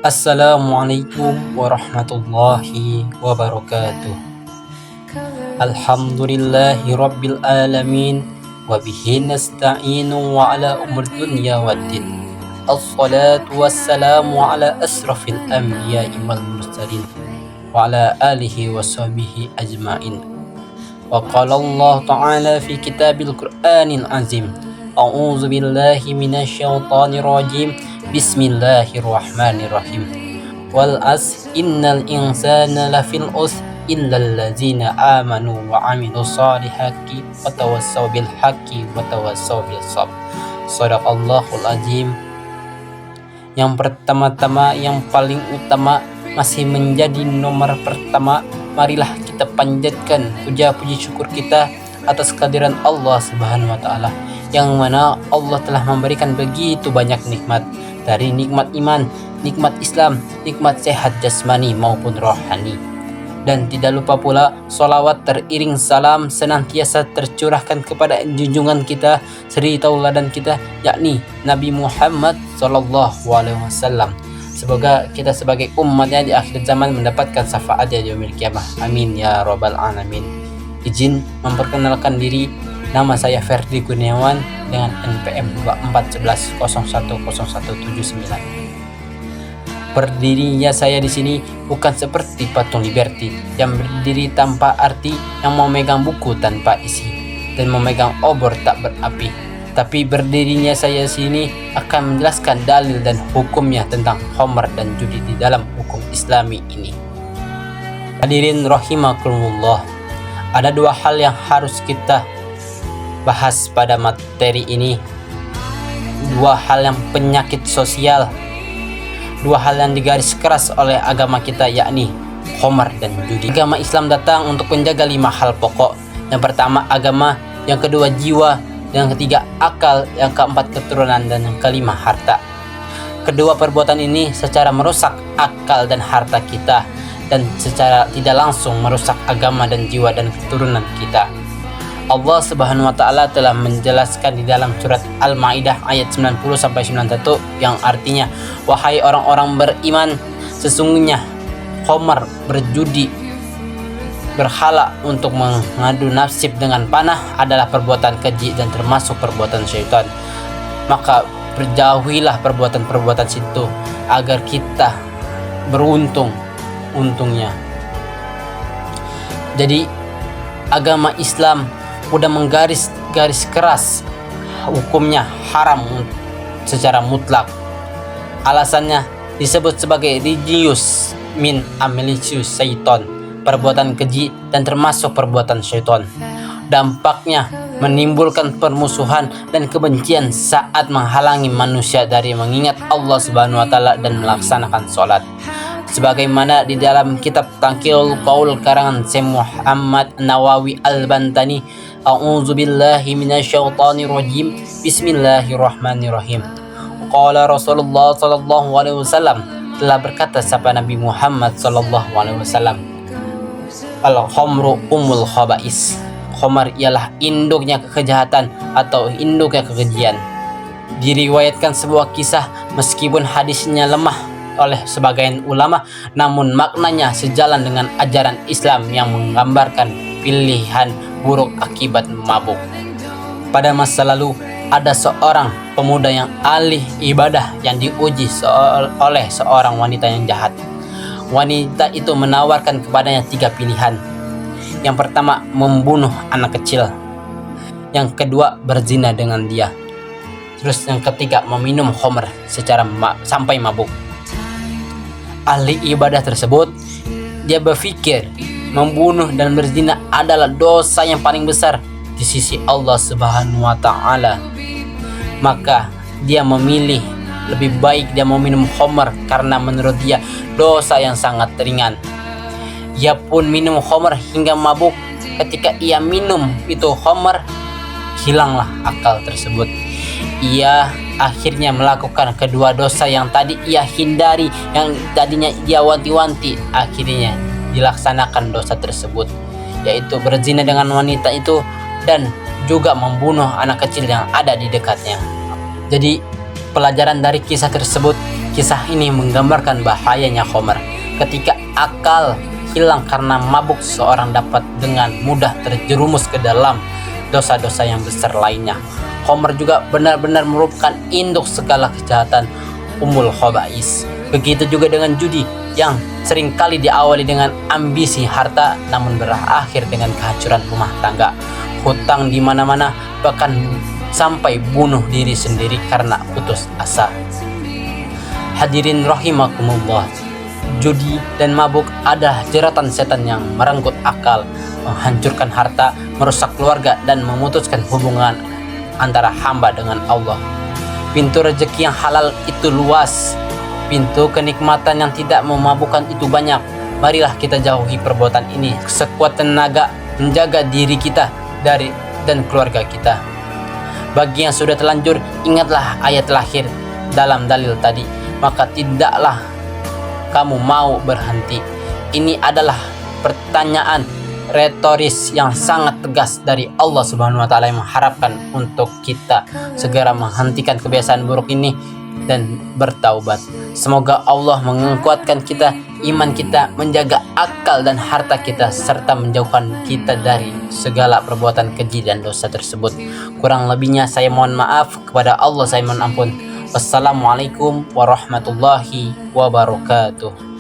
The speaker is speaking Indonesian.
Assalamualaikum warahmatullahi wabarakatuh. Alhamdulillahi rabbil alamin, wabihi nasta'inu wa ala umur dunya waddin. Assalatu wassalamu ala asrafil anbiya'i wal mursalin wa ala alihi wa sahbihi ajma'in. Wa qala Allah ta'ala fi kitabil Qur'anil azim, a'udzu billahi minasyaitonir rajim. Bismillahirrahmanirrahim. Wal as innal insana lafil us illal ladzina amanu wa amilus solihati wa tawassaw bil haqqi wa tawassaw bis sabr. Shadaqallahul azim. Yang pertama-tama, yang paling utama, masih menjadi nomor pertama, marilah kita panjatkan puja-puji syukur kita atas kehadiran Allah Subhanahu wa taala, yang mana Allah telah memberikan begitu banyak nikmat, dari nikmat iman, nikmat Islam, nikmat sehat jasmani maupun rohani. Dan tidak lupa pula salawat teriring salam senantiasa tercurahkan kepada junjungan kita, suri tauladan kita, yakni Nabi Muhammad SAW. Semoga kita sebagai umatnya di akhir zaman mendapatkan syafaatnya di yaumil qiyamah. Amin ya rabbal alamin. Izin memperkenalkan diri, nama saya Ferdi Kurniawan dengan NPM 2411010179. Berdirinya saya di sini bukan seperti patung Liberty yang berdiri tanpa arti, yang memegang buku tanpa isi dan memegang obor tak berapi. Tapi berdirinya saya di sini akan menjelaskan dalil dan hukumnya tentang khamr dan judi di dalam hukum Islami ini. Hadirin rahimakumullah, ada dua hal yang harus kita bahas pada materi ini. Dua hal yang penyakit sosial, dua hal yang digaris keras oleh agama kita, yakni khamr dan judi. Agama Islam datang untuk menjaga 5 hal pokok. Yang pertama agama, yang kedua jiwa, yang ketiga akal, yang keempat keturunan, dan yang kelima harta. Kedua perbuatan ini secara merusak akal dan harta kita, dan secara tidak langsung merusak agama dan jiwa dan keturunan kita. Allah Subhanahu wa taala telah menjelaskan di dalam surat Al-Maidah ayat 90-91 yang artinya, wahai orang-orang beriman, sesungguhnya khamr, berjudi, berhala untuk mengadu nasib dengan panah adalah perbuatan keji dan termasuk perbuatan syaitan. Maka berjauhilah perbuatan-perbuatan situ agar kita beruntungnya. Jadi agama Islam udah menggaris keras hukumnya haram secara mutlak. Alasannya disebut sebagai rijiyus min amelisius syaiton, perbuatan keji dan termasuk perbuatan syaitan. Dampaknya menimbulkan permusuhan dan kebencian saat menghalangi manusia dari mengingat Allah Subhanahu wa taala dan melaksanakan sholat. Sebagaimana di dalam kitab Taqiyul Qaul karangan Syekh Muhammad Nawawi Al-Bantani, a'udzu billahi minasyaitonir rajim, bismillahirrahmanirrahim. Qala Rasulullah sallallahu alaihi wasallam, telah berkata siapa Nabi Muhammad sallallahu alaihi wasallam, al-khamru umul khaba'is. Khamr ialah induknya kejahatan atau induknya kekejian. Diriwayatkan sebuah kisah, meskipun hadisnya lemah oleh sebagian ulama, namun maknanya sejalan dengan ajaran Islam yang menggambarkan pilihan buruk akibat mabuk. Pada masa lalu ada seorang pemuda yang ahli ibadah yang diuji oleh seorang wanita yang jahat. Wanita itu menawarkan kepadanya 3 pilihan. Yang pertama, membunuh anak kecil. Yang kedua, berzina dengan dia. Terus yang ketiga, meminum khamr secara sampai mabuk. Ahli ibadah tersebut, dia berpikir membunuh dan berzina adalah dosa yang paling besar di sisi Allah Subhanahu wa taala. Maka dia memilih lebih baik dia meminum khamr karena menurut dia dosa yang sangat ringan. Ia pun minum khamr hingga mabuk. Ketika ia minum itu khamr, hilanglah akal tersebut. Ia akhirnya melakukan kedua dosa yang tadi ia hindari, yang tadinya dia wanti-wanti. Akhirnya dilaksanakan dosa tersebut, yaitu berzina dengan wanita itu dan juga membunuh anak kecil yang ada di dekatnya. Jadi Pelajaran dari kisah tersebut, kisah ini menggambarkan bahayanya khamar. Ketika akal hilang karena mabuk, seorang dapat dengan mudah terjerumus ke dalam dosa-dosa yang besar lainnya. Khamar juga benar-benar merupakan induk segala kejahatan, ummul khaba'is. Begitu juga dengan judi yang seringkali diawali dengan ambisi harta namun berakhir dengan kehancuran rumah tangga, hutang di mana-mana, bahkan sampai bunuh diri sendiri karena putus asa. Hadirin rahimakumullah, judi dan mabuk adalah jeratan setan yang merenggut akal, menghancurkan harta, merusak keluarga, dan memutuskan hubungan antara hamba dengan Allah. Pintu rezeki yang halal itu luas, pintu kenikmatan yang tidak memabukkan itu banyak. Marilah kita jauhi perbuatan ini sekuat tenaga, menjaga diri kita dan keluarga kita. Bagi yang sudah terlanjur, ingatlah ayat lahir dalam dalil tadi, maka tidaklah kamu mau berhenti. Ini adalah pertanyaan retoris yang sangat tegas dari Allah Subhanahu wa taala yang mengharapkan untuk kita segera menghentikan kebiasaan buruk ini dan bertaubat. Semoga Allah menguatkan kita, iman kita, menjaga akal dan harta kita, serta menjauhkan kita dari segala perbuatan keji dan dosa tersebut. Kurang lebihnya saya mohon maaf, kepada Allah saya mohon ampun. Wassalamualaikum warahmatullahi wabarakatuh.